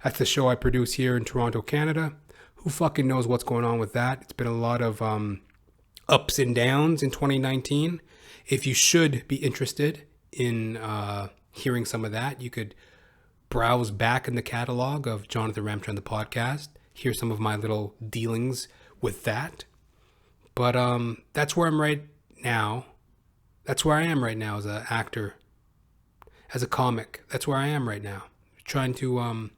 That's the show I produce here in Toronto, Canada. Who fucking knows what's going on with that? It's been a lot of ups and downs in 2019. If you should be interested in hearing some of that, you could browse back in the catalog of Johnathan Ramcharan, the podcast, hear some of my little dealings with that. But that's where I'm right now. That's where I am right now as an actor, as a comic. That's where I am right now. Trying to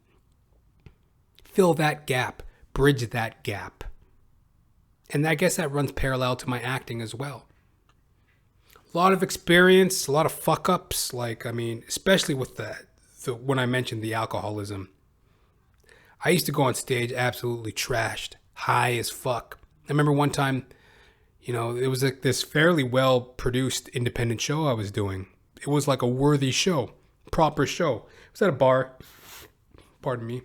fill that gap, bridge that gap. And I guess that runs parallel to my acting as well. A lot of experience, a lot of fuck-ups. Especially with when I mentioned the alcoholism. I used to go on stage absolutely trashed, high as fuck. I remember one time, it was like this fairly well-produced independent show I was doing. It was like a worthy show, proper show. It was at a bar, pardon me.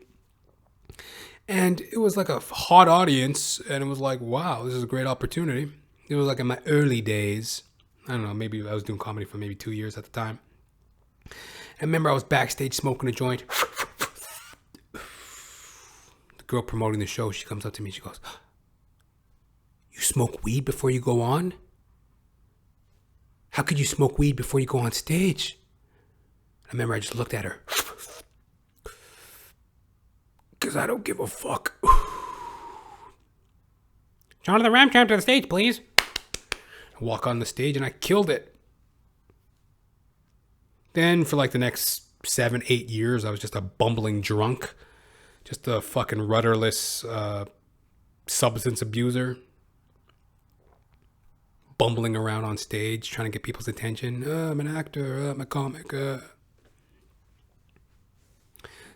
And it was like a hot audience, and it was like, wow, this is a great opportunity. It was like in my early days. I don't know, maybe I was doing comedy for maybe 2 years at the time. I remember I was backstage smoking a joint. The girl promoting the show, she comes up to me, she goes, "You smoke weed before you go on? How could you smoke weed before you go on stage?" I remember I just looked at her. Because I don't give a fuck. "Johnathan Ramcharan to the stage, please." I walk on the stage and I killed it. Then for like the next 7-8 years, I was just a bumbling drunk. Just a fucking rudderless substance abuser. Bumbling around on stage, trying to get people's attention. I'm an actor, I'm a comic.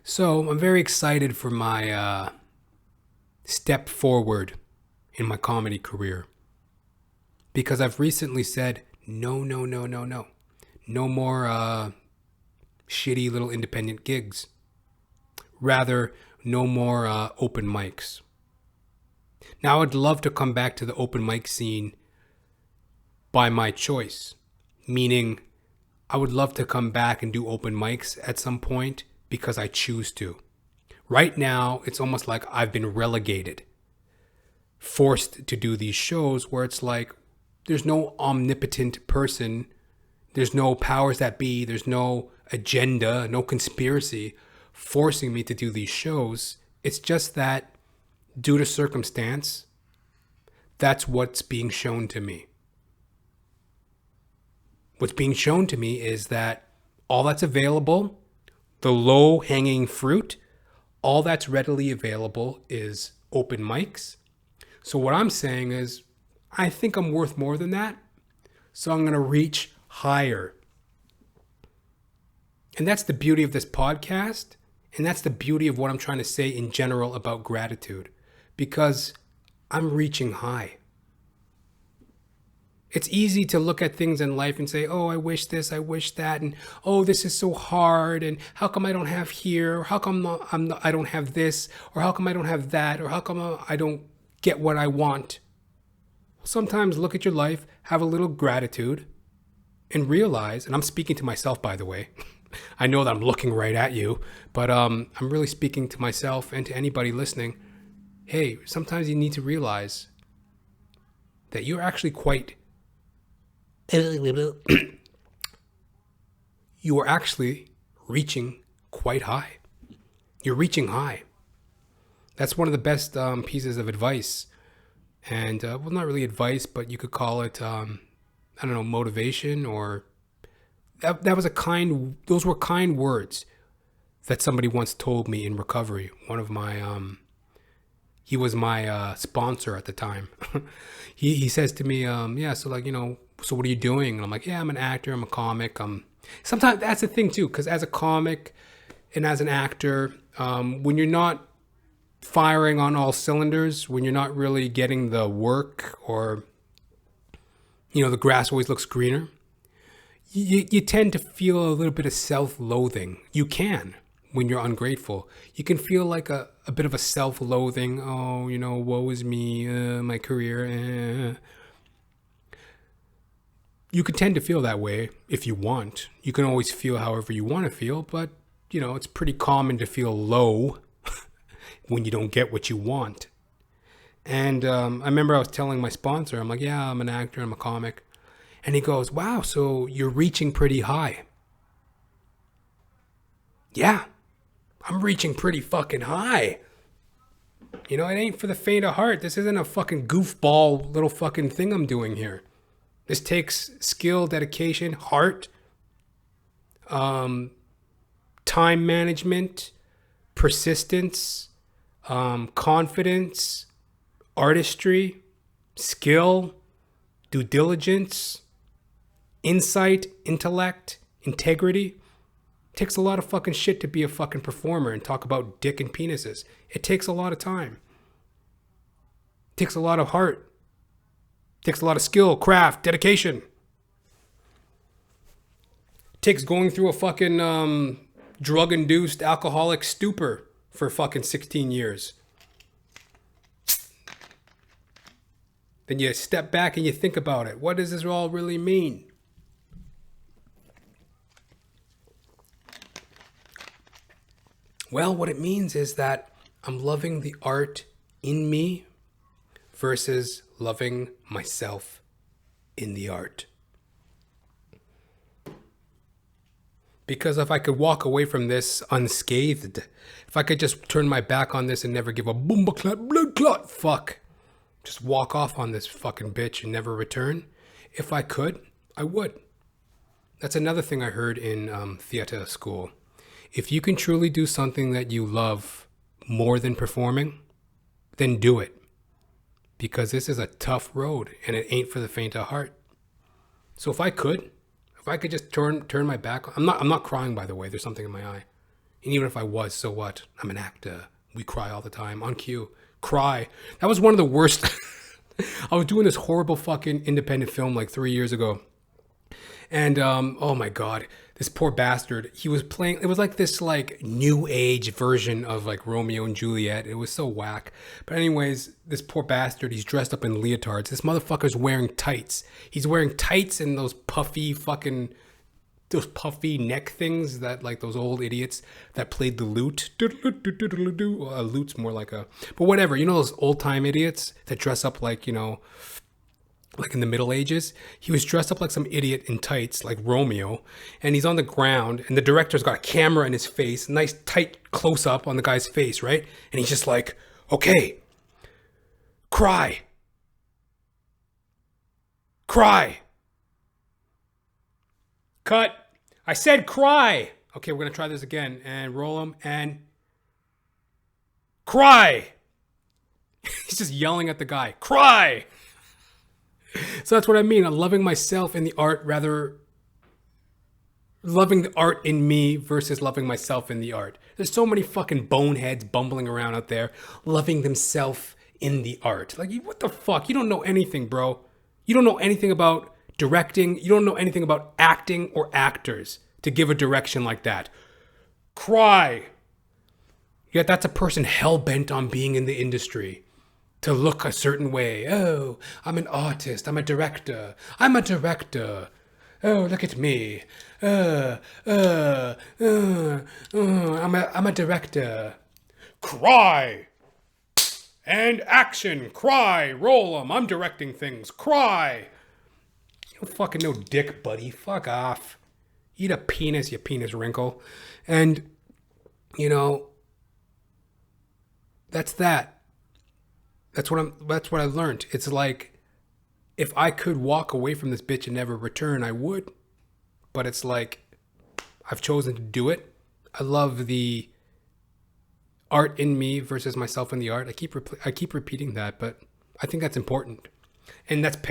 So I'm very excited for my step forward in my comedy career. Because I've recently said, no. No more shitty little independent gigs. Rather, no more open mics. Now, I'd love to come back to the open mic scene by my choice. Meaning, I would love to come back and do open mics at some point because I choose to. Right now, it's almost like I've been relegated. Forced to do these shows where it's like, there's no omnipotent person. There's no powers that be. There's no agenda, no conspiracy forcing me to do these shows. It's just that due to circumstance, that's what's being shown to me. What's being shown to me is that all that's available, the low-hanging fruit, all that's readily available is open mics. So what I'm saying is, I think I'm worth more than that. So I'm going to reach higher. And that's the beauty of this podcast. And that's the beauty of what I'm trying to say in general about gratitude. Because I'm reaching high. It's easy to look at things in life and say, oh, I wish this, I wish that. And, oh, this is so hard. And how come I don't have here? Or how come I don't have this? Or how come I don't have that? Or how come I don't get what I want? Sometimes look at your life, have a little gratitude, and realize, and I'm speaking to myself, by the way. I know that I'm looking right at you, but I'm really speaking to myself and to anybody listening. Hey, sometimes you need to realize that you're actually you are actually reaching quite high. You're reaching high. That's one of the best pieces of advice. And, well, not really advice, but you could call it, motivation, or that was those were kind words that somebody once told me in recovery. One of my, he was my sponsor at the time. he says to me, so what are you doing? And I'm like, yeah, I'm an actor, I'm a comic. Sometimes that's the thing too, because as a comic and as an actor, when you're not firing on all cylinders, when you're not really getting the work, or the grass always looks greener, you tend to feel a little bit of self-loathing. You can, when you're ungrateful, you can feel like a bit of a self-loathing. Oh, woe is me, my career. You can tend to feel that way if you want. You can always feel however you want to feel, but it's pretty common to feel low when you don't get what you want. And I remember I was telling my sponsor, I'm like, yeah, I'm an actor, I'm a comic. And he goes, wow, so you're reaching pretty high. Yeah, I'm reaching pretty fucking high. You know, it ain't for the faint of heart. This isn't a fucking goofball little fucking thing I'm doing here. This takes skill, dedication, heart, time management, persistence, confidence, artistry, skill, due diligence, insight, intellect, integrity. It takes a lot of fucking shit to be a fucking performer and talk about dick and penises. It takes a lot of time. It takes a lot of heart. It takes a lot of skill, craft, dedication. It takes going through a fucking drug-induced alcoholic stupor for fucking 16 years. Then you step back and you think about it. What does this all really mean? Well, what it means is that I'm loving the art in me versus loving myself in the art. Because if I could walk away from this unscathed, if I could just turn my back on this and never give a boomba clot, blood clot, fuck, just walk off on this fucking bitch and never return, if I could, I would. That's another thing I heard in theater school. If you can truly do something that you love more than performing, then do it. Because this is a tough road and it ain't for the faint of heart. So if I could just turn my back, I'm not crying, by the way, there's something in my eye. And even if I was, so what? I'm an actor. We cry all the time on cue. Cry. That was one of the worst. I was doing this horrible fucking independent film like 3 years ago. And oh my God, this poor bastard, he was playing, it was like this like new age version of like Romeo and Juliet. It was so whack. But anyways, this poor bastard, he's dressed up in leotards. This motherfucker's wearing tights. He's wearing tights and those puffy neck things that like those old idiots that played the lute. Well, a lute's more like a, but whatever. You know those old time idiots that dress up like, you know, like in the Middle Ages. He was dressed up like some idiot in tights, like Romeo, and he's on the ground, and the director's got a camera in his face, nice tight close up on the guy's face, right? And he's just like, okay, cry. Cry. Cut. I said cry. Okay, we're going to try this again, and roll him, and cry. He's just yelling at the guy, cry. So that's what I mean. I'm loving myself in the art, rather loving the art in me versus loving myself in the art. There's so many fucking boneheads bumbling around out there loving themselves in the art. Like, what the fuck? You don't know anything, bro. You don't know anything about directing. You don't know anything about acting or actors to give a direction like that. Cry. Yet that's a person hell-bent on being in the industry. To look a certain way. Oh, I'm an artist. I'm a director. I'm a director. Oh, look at me. I'm a director. Cry. And action. Cry. Roll 'em. I'm directing things. Cry. You don't fucking know dick, buddy. Fuck off. Eat a penis, you penis wrinkle. And, you know, that's that. That's what I learned. It's like, if I could walk away from this bitch and never return, I would. But it's like, I've chosen to do it. I love the art in me versus myself in the art. I keep repeating that, but I think that's important. And that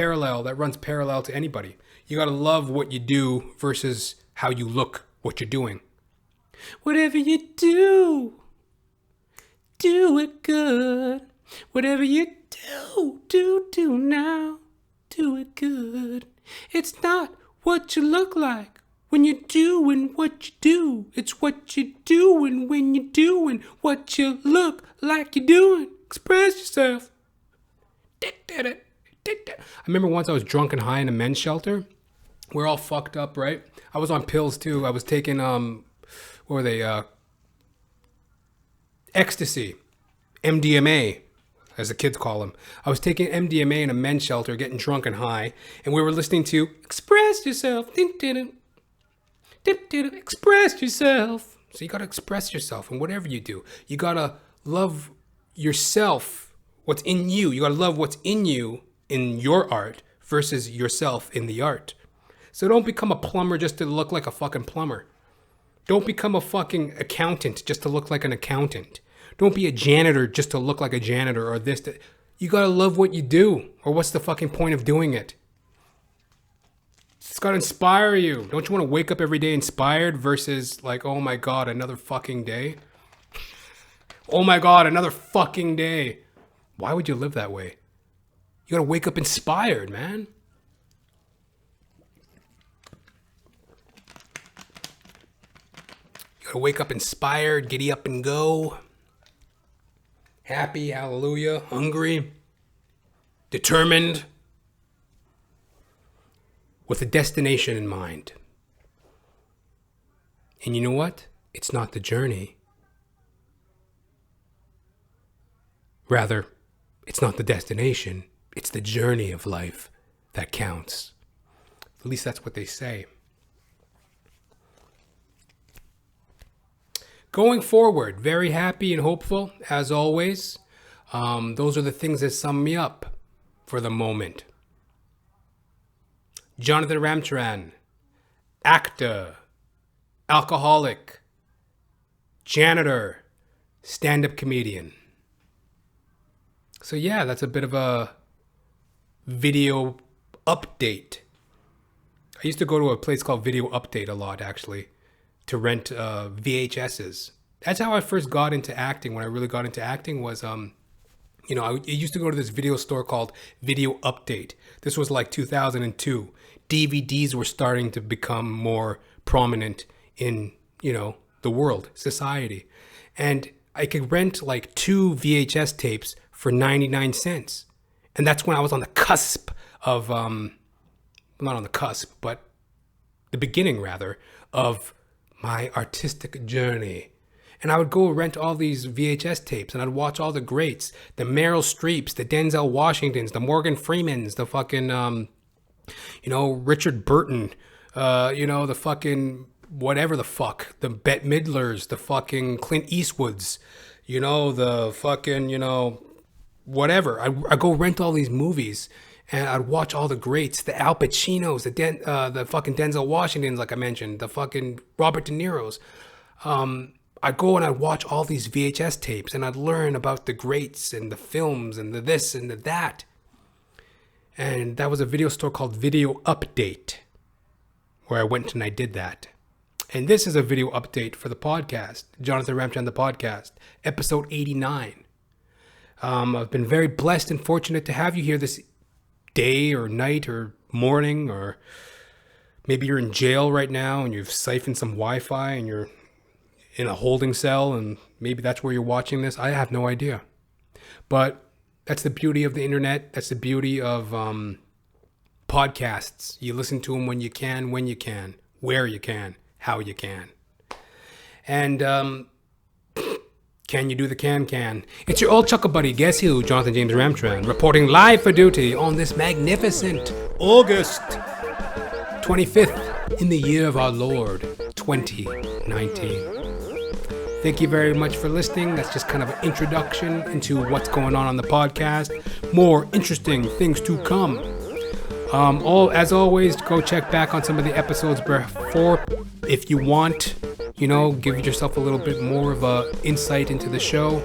runs parallel to anybody. You got to love what you do versus how you look what you're doing. Whatever you do it good. Whatever you do now, do it good. It's not what you look like when you're doing what you do. It's what you're doing when you're doing what you look like you're doing. Express yourself. I remember once I was drunk and high in a men's shelter. We're all fucked up, right? I was on pills too. I was taking, what were they? Ecstasy, MDMA. as the kids call them. I was taking MDMA in a men's shelter, getting drunk and high, and we were listening to Express Yourself. Express yourself. So you got to express yourself in whatever you do. You got to love yourself, what's in you. You got to love what's in you in your art versus yourself in the art. So don't become a plumber just to look like a fucking plumber. Don't become a fucking accountant just to look like an accountant. Don't be a janitor just to look like a janitor or this. You got to love what you do, or what's the fucking point of doing it? It's got to inspire you. Don't you want to wake up every day inspired versus like, oh my God, another fucking day? Oh my God, another fucking day. Why would you live that way? You got to wake up inspired, man. You got to wake up inspired, giddy up and go. Happy, hallelujah, hungry, determined, with a destination in mind. And you know what? It's not the journey. Rather, it's not the destination. It's the journey of life that counts. At least that's what they say. Going forward, very happy and hopeful, as always. Those are the things that sum me up for the moment. Johnathan Ramcharan, actor, alcoholic, janitor, stand-up comedian. So yeah, that's a bit of a video update. I used to go to a place called Video Update a lot, actually, to rent VHSs. That's how I first got into acting. When I really got into acting was, I used to go to this video store called Video Update. This was like 2002. DVDs were starting to become more prominent in, the world, society. And I could rent like 2 VHS tapes for 99 cents. And that's when I was on the cusp of, not on the cusp, but the beginning rather, of my artistic journey. And I would go rent all these VHS tapes and I'd watch all the greats, the Meryl Streeps, the Denzel Washingtons, the Morgan Freemans, the fucking, Richard Burton, the fucking whatever the fuck, the Bette Midlers, the fucking Clint Eastwoods, the fucking, whatever. I go rent all these movies and I'd watch all the greats, the Al Pacinos, the fucking Denzel Washingtons, like I mentioned, the fucking Robert De Niro's. I'd go and I'd watch all these VHS tapes and I'd learn about the greats and the films and the this and the that. And that was a video store called Video Update, where I went and I did that. And this is a video update for the podcast, Johnathan Ramcharan, the podcast, episode 89. I've been very blessed and fortunate to have you here this day or night or morning, or maybe you're in jail right now and you've siphoned some Wi-Fi and you're in a holding cell and maybe that's where you're watching this. I have no idea. But that's the beauty of the internet. That's the beauty of podcasts. You listen to them when you can, where you can, how you can. And can you do the can? It's your old chuckle buddy, guess who, Johnathan James Ramcharan, reporting live for duty on this magnificent August 25th in the year of our Lord, 2019. Thank you very much for listening. That's just kind of an introduction into what's going on the podcast. More interesting things to come. As always, go check back on some of the episodes before if you want. Give yourself a little bit more of a insight into the show.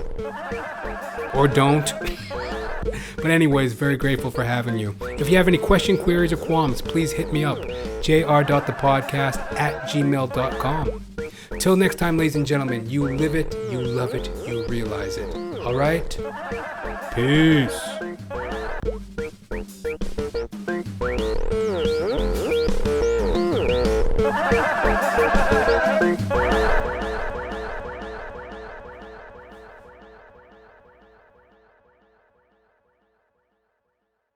Or don't. But anyways, very grateful for having you. If you have any question, queries, or qualms, please hit me up. jr.thepodcast@gmail.com. Till next time, ladies and gentlemen, you live it, you love it, you realize it. All right? Peace.